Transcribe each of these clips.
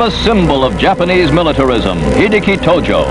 a symbol of Japanese militarism, Hideki Tojo.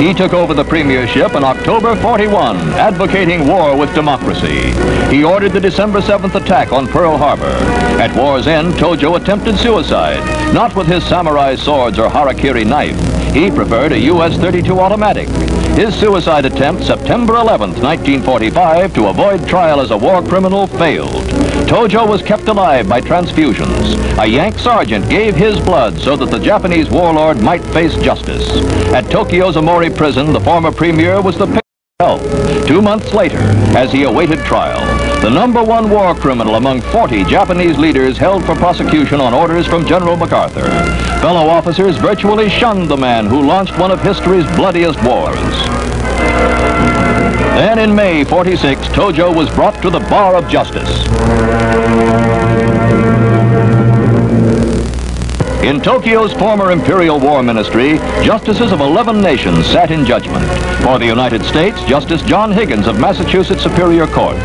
He took over the premiership in October 41, advocating war with democracy. He ordered the December 7th attack on Pearl Harbor. At war's end, Tojo attempted suicide, not with his samurai swords or harakiri knife. He preferred a US .32 automatic. His suicide attempt, September 11th, 1945, to avoid trial as a war criminal, failed. Tojo was kept alive by transfusions. A Yank sergeant gave his blood so that the Japanese warlord might face justice. At Tokyo's Omori prison, the former premier was the health. 2 months later, as he awaited trial, the #1 war criminal among 40 Japanese leaders held for prosecution on orders from General MacArthur. Fellow officers virtually shunned the man who launched one of history's bloodiest wars. Then in May 46, Tojo was brought to the bar of justice. In Tokyo's former Imperial War Ministry, justices of 11 nations sat in judgment. For the United States, Justice John Higgins of Massachusetts Superior Court.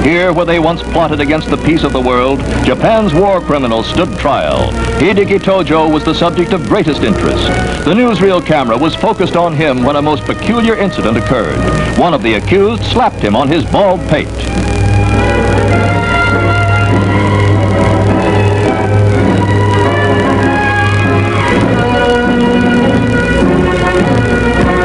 Here, where they once plotted against the peace of the world, Japan's war criminals stood trial. Hideki Tojo was the subject of greatest interest. The newsreel camera was focused on him when a most peculiar incident occurred. One of the accused slapped him on his bald pate.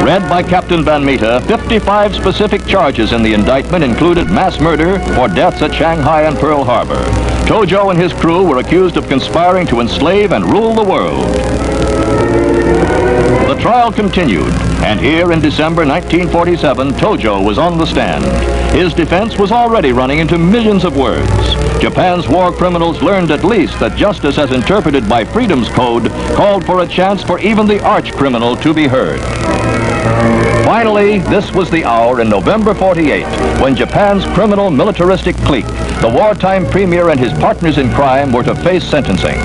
Read by Captain Van Meta, 55 specific charges in the indictment included mass murder for deaths at Shanghai and Pearl Harbor. Tojo and his crew were accused of conspiring to enslave and rule the world. The trial continued, and here in December 1947, Tojo was on the stand. His defense was already running into millions of words. Japan's war criminals learned at least that justice as interpreted by Freedom's Code called for a chance for even the arch criminal to be heard. Finally, this was the hour in November 48 when Japan's criminal militaristic clique, the wartime premier and his partners in crime, were to face sentencing.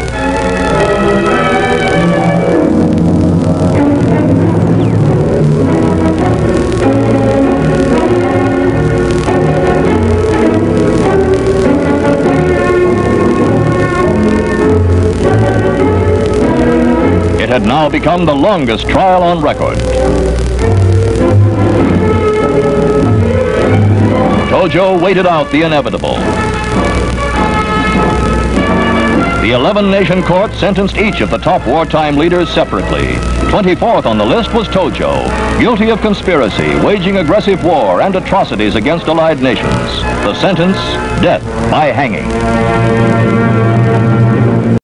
It had now become the longest trial on record. Tojo waited out the inevitable. The 11-nation court sentenced each of the top wartime leaders separately. 24th on the list was Tojo, guilty of conspiracy, waging aggressive war and atrocities against allied nations. The sentence, death by hanging.